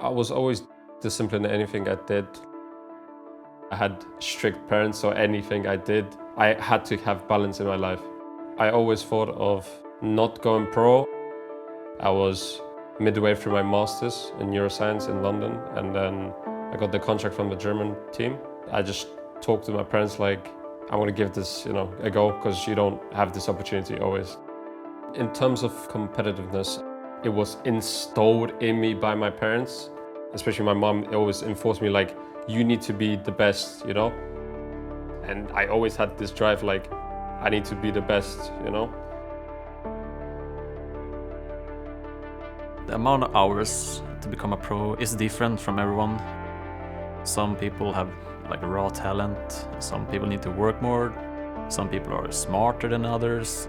I was always disciplined in anything I did. I had strict parents, so anything I did, I had to have balance in my life. I always thought of not going pro. I was midway through my master's in neuroscience in London, and then I got the contract from the German team. I just talked to my parents like, I want to give this, a go, because you don't have this opportunity always. In terms of competitiveness, it was installed in me by my parents, especially my mom. Always enforced me like, you need to be the best, And I always had this drive like, I need to be the best, The amount of hours to become a pro is different from everyone. Some people have like raw talent, some people need to work more, some people are smarter than others.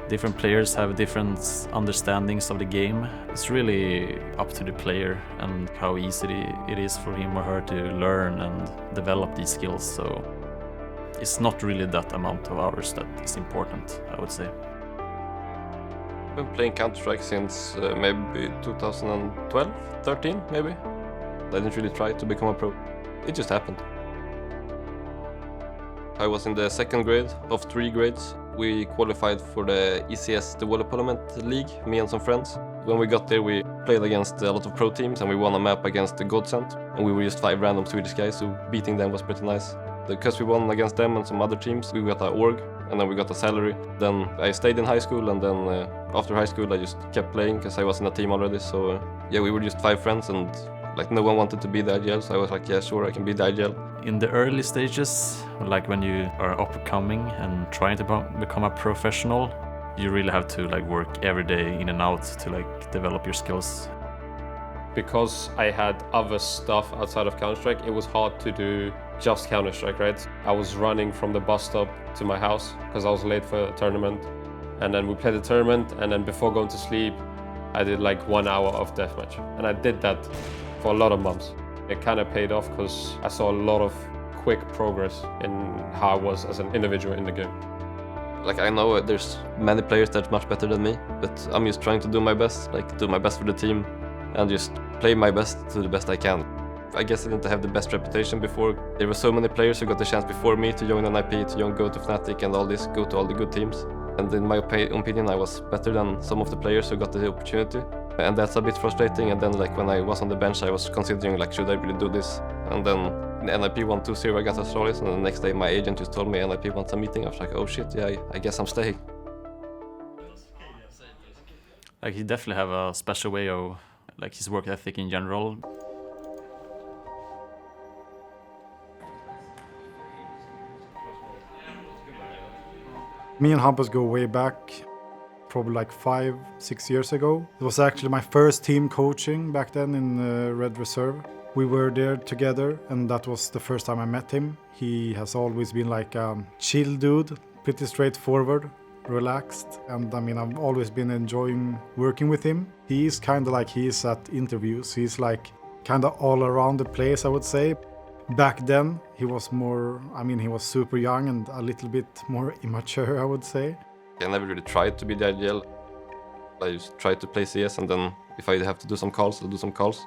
Different players have different understandings of the game. It's really up to the player and how easy it is for him or her to learn and develop these skills. So it's not really that amount of hours that is important, I would say. I've been playing Counter-Strike since maybe 2012, 13 maybe. I didn't really try to become a pro. It just happened. I was in the second grade of 3 grades. We qualified for the ECS, the Water Parliament League, me and some friends. When we got there, we played against a lot of pro teams and we won a map against the Godsent. And we were just 5 random Swedish guys, so beating them was pretty nice. Because we won against them and some other teams, we got an org and then we got a salary. Then I stayed in high school, and then after high school I just kept playing because I was in a team already. So yeah, we were just 5 friends, and like no one wanted to be the IGL, so I was like, yeah, sure, I can be the IGL. In the early stages, like when you are upcoming and trying to become a professional, you really have to like work every day in and out to like develop your skills. Because I had other stuff outside of Counter-Strike, it was hard to do just Counter-Strike, right? I was running from the bus stop to my house because I was late for a tournament. And then we played the tournament, and then before going to sleep, I did like 1 hour of deathmatch. And I did that for a lot of months. It kind of paid off because I saw a lot of quick progress in how I was as an individual in the game. Like, I know there's many players that's much better than me, but I'm just trying to do my best, like do my best for the team and just play my best to the best I can. I guess I didn't have the best reputation before. There were so many players who got the chance before me to join an IP, to go to Fnatic and all this, go to all the good teams. And in my opinion, I was better than some of the players who got the opportunity. And that's a bit frustrating. And then like when I was on the bench, I was considering like, should I really do this? And then NIP won 2-0 against Astralis, and the next day my agent just told me NIP wants a meeting. I was like, oh shit, yeah, I guess I'm staying. Like, he definitely have a special way of like his work ethic in general. Me and Hampus go way back, probably like 5-6 years ago. It was actually my first team coaching back then in Red Reserve. We were there together, and that was the first time I met him. He has always been like a chill dude, pretty straightforward, relaxed. And I mean, I've always been enjoying working with him. He is kind of like he is at interviews. He's like kind of all around the place, I would say. Back then, he was more, he was super young and a little bit more immature, I would say. I never really tried to be the IGL. I just tried to play CS, and then if I have to do some calls, I'll do some calls.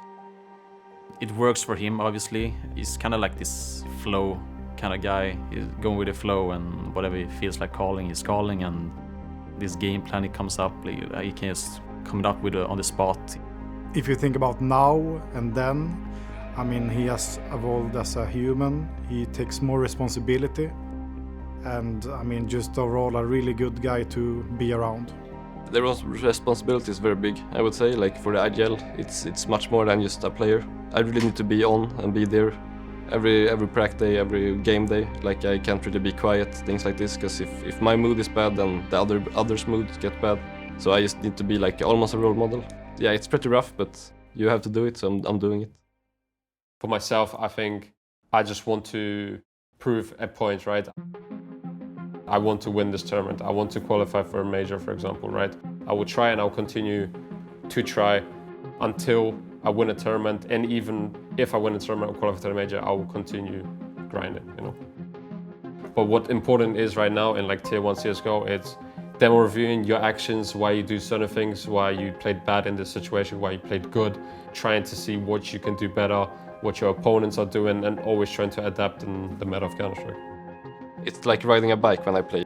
It works for him, obviously. He's kind of like this flow kind of guy. He's going with the flow, and whatever he feels like calling, he's calling. And this game plan, it comes up, he can just come up with it on the spot. If you think about now and then, he has evolved as a human. He takes more responsibility. And just overall a really good guy to be around. The responsibility is very big, I would say. Like for the IGL, it's much more than just a player. I really need to be on and be there every practice day, every game day. Like I can't really be quiet, things like this, because if my mood is bad, then the others' moods get bad. So I just need to be like almost a role model. Yeah, it's pretty rough, but you have to do it, so I'm doing it. For myself, I think I just want to prove a point, right? I want to win this tournament. I want to qualify for a major, for example, right? I will try, and I'll continue to try until I win a tournament. And even if I win a tournament or qualify for a major, I will continue grinding, But what important is right now in like Tier 1 CSGO, it's them reviewing your actions, why you do certain things, why you played bad in this situation, why you played good, trying to see what you can do better, what your opponents are doing, and always trying to adapt in the meta of Counter-Strike. It's like riding a bike when I play.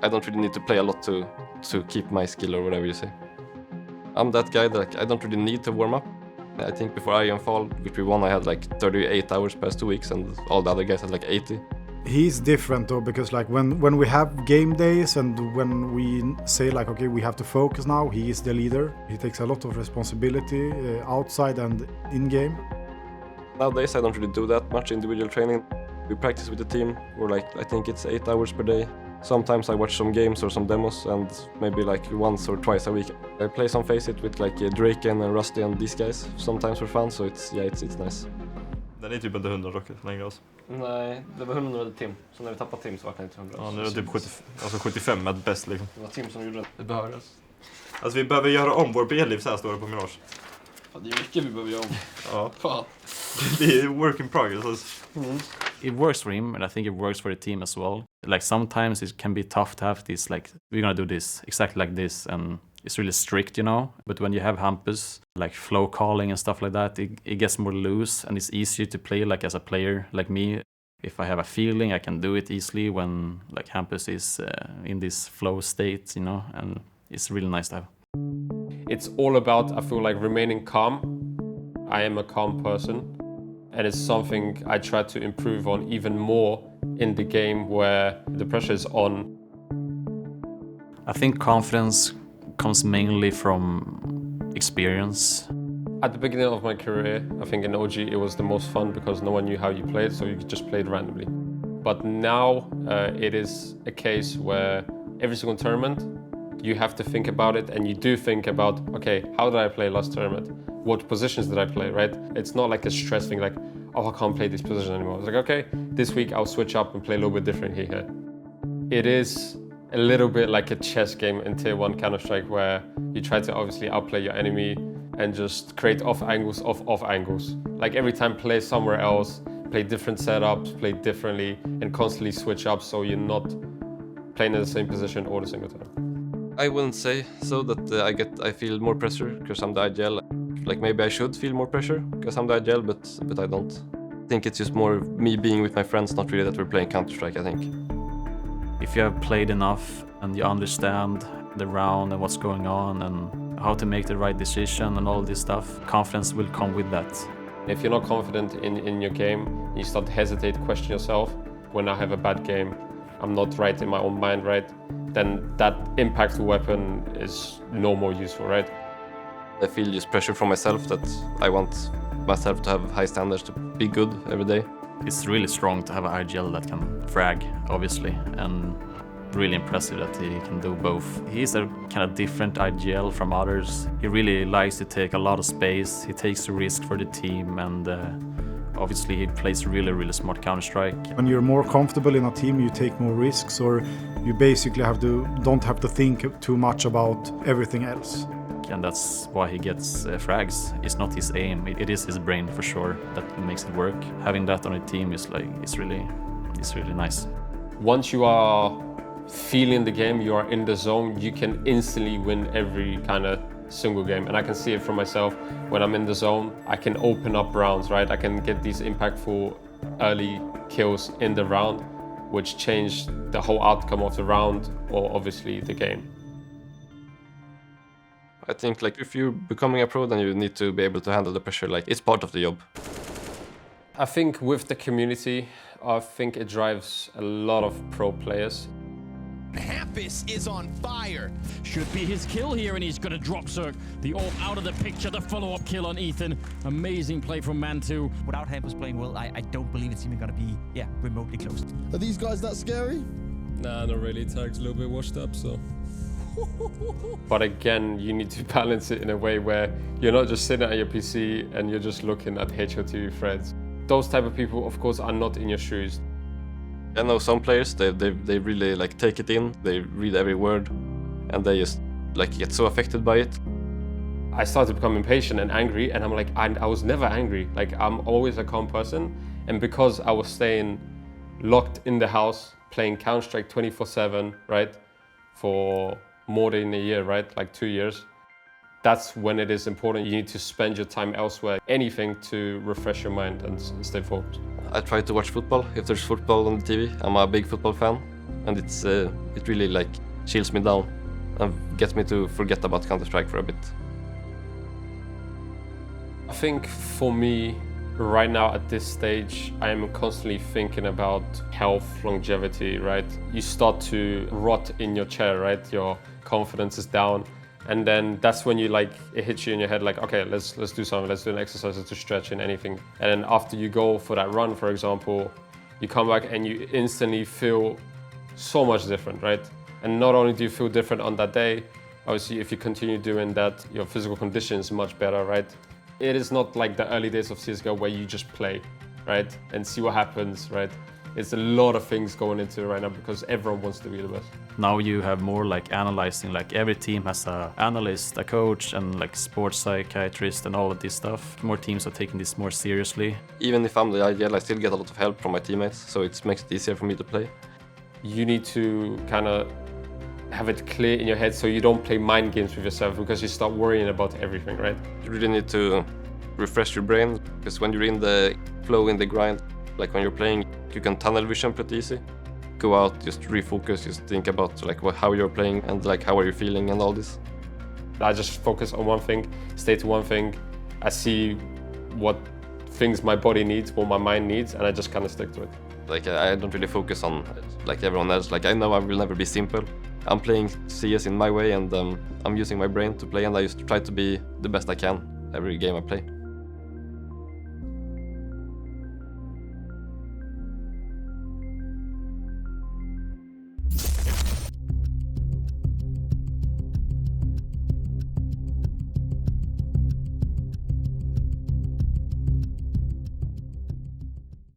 I don't really need to play a lot to keep my skill or whatever you say. I'm that guy that I don't really need to warm up. I think before Iron Fall, which we won, I had like 38 hours past 2 weeks, and all the other guys had like 80. He's different though, because like when we have game days and when we say like, okay, we have to focus now, he is the leader. He takes a lot of responsibility outside and in-game. Nowadays I don't really do that much individual training. We practice with the team. We're like, I think it's 8 hours per day. Sometimes I watch some games or some demos, and maybe like once or twice a week. I play some Faceit with like Draken and Rusty and these guys, sometimes for fun, so it's nice. Den är typ inte 100 dock längre alltså. Nej, det var 100 Tim. Så när vi tappade Tim så var det inte 100. Ja, nu är det typ 75 med bäst liksom. Det var Tim som gjorde det. Det behövdes. Alltså vi behöver göra om vår B-liv, så här står det på Mirage. Ja, det är mycket vi behöver göra om. Ja. Fan. Det är work in progress alltså. It works for him, and I think it works for the team as well. Like sometimes it can be tough to have this, like, we're gonna do this exactly like this, and it's really strict, you know. But when you have hampus, like flow calling and stuff like that, it gets more loose, and it's easier to play like as a player like me. If I have a feeling, I can do it easily when like hampus is in this flow state, you know, and it's really nice to have. It's all about, I feel like, remaining calm. I am a calm person, and it's something I try to improve on even more in the game where the pressure is on. I think confidence comes mainly from experience. At the beginning of my career, I think in OG it was the most fun because no one knew how you played, so you just played randomly. But now it is a case where every single tournament you have to think about it, and you do think about, okay, how did I play last tournament? What positions did I play, right? It's not like a stress thing like, oh, I can't play this position anymore. It's like, okay, this week I'll switch up and play a little bit different here. It is a little bit like a chess game in Tier 1 Counter-Strike where you try to obviously outplay your enemy and just create off angles. Like every time play somewhere else, play different setups, play differently, and constantly switch up so you're not playing in the same position all the single time. I wouldn't say so that I feel more pressure because I'm the IGL. Like maybe I should feel more pressure because I'm the IGL, but I don't. I think it's just more me being with my friends, not really that we're playing Counter-Strike, I think. If you have played enough and you understand the round and what's going on and how to make the right decision and all this stuff, confidence will come with that. If you're not confident in your game, you start to hesitate, question yourself. When I have a bad game, I'm not right in my own mind, right? Then that impactful weapon is no more useful, right? I feel just pressure from myself that I want myself to have high standards to be good every day. It's really strong to have an IGL that can frag, obviously, and really impressive that he can do both. He's a kind of different IGL from others. He really likes to take a lot of space. He takes the risk for the team, and obviously he plays really smart Counter-Strike. When you're more comfortable in a team, you take more risks, or you basically don't have to think too much about everything else. And that's why he gets frags. It's not his aim, it is his brain for sure that makes it work. Having that on a team is like, it's really nice. Once you are feeling the game, you are in the zone, you can instantly win every kind of single game. And I can see it from myself. When I'm in the zone, I can open up rounds, right? I can get these impactful early kills in the round, which change the whole outcome of the round or obviously the game. I think like if you're becoming a pro, then you need to be able to handle the pressure. Like it's part of the job. I think with the community, I think it drives a lot of pro players. Hampus is on fire. Should be his kill here, and he's going to drop Zerg. The orb out of the picture, the follow-up kill on Ethan. Amazing play from mantuu. Without Hampus playing well, I don't believe it's even going to be, remotely close. Are these guys that scary? Nah, not really. Tag's a little bit washed up, so... But again, you need to balance it in a way where you're not just sitting at your PC and you're just looking at HOTV threads. Those type of people, of course, are not in your shoes. I know some players, they really like take it in, they read every word, and they just like get so affected by it. I started to become impatient and angry, and I'm like, I was never angry. Like, I'm always a calm person, and because I was staying locked in the house, playing Counter-Strike 24/7, right? for more than a year, right? Like 2 years. That's when it is important. You need to spend your time elsewhere, anything to refresh your mind and stay focused. I try to watch football if there's football on the TV. I'm a big football fan, and it really like chills me down and gets me to forget about Counter-Strike for a bit. I think for me, right now at this stage, I am constantly thinking about health, longevity, right? You start to rot in your chair, right? Your confidence is down. And then that's when it hits you in your head like, okay, let's do something, let's do an exercise to stretch and anything. And then after you go for that run, for example, you come back and you instantly feel so much different, right? And not only do you feel different on that day, obviously if you continue doing that, your physical condition is much better, right? It is not like the early days of CSGO where you just play, right? And see what happens, right? It's a lot of things going into it right now because everyone wants to be the best. Now you have more like analyzing, like every team has an analyst, a coach, and like sports psychiatrist and all of this stuff. More teams are taking this more seriously. Even if I'm the ideal, I still get a lot of help from my teammates, so it makes it easier for me to play. You need to kind of have it clear in your head so you don't play mind games with yourself because you start worrying about everything, right? You really need to refresh your brain, because when you're in the flow, in the grind, like when you're playing, you can tunnel vision pretty easy. Go out, just refocus, just think about like how you're playing and like how are you feeling and all this. I just focus on one thing, stay to one thing. I see what things my body needs, what my mind needs, and I just kind of stick to it. Like I don't really focus on like everyone else. Like I know I will never be simple. I'm playing CS in my way, and I'm using my brain to play, and I just try to be the best I can every game I play.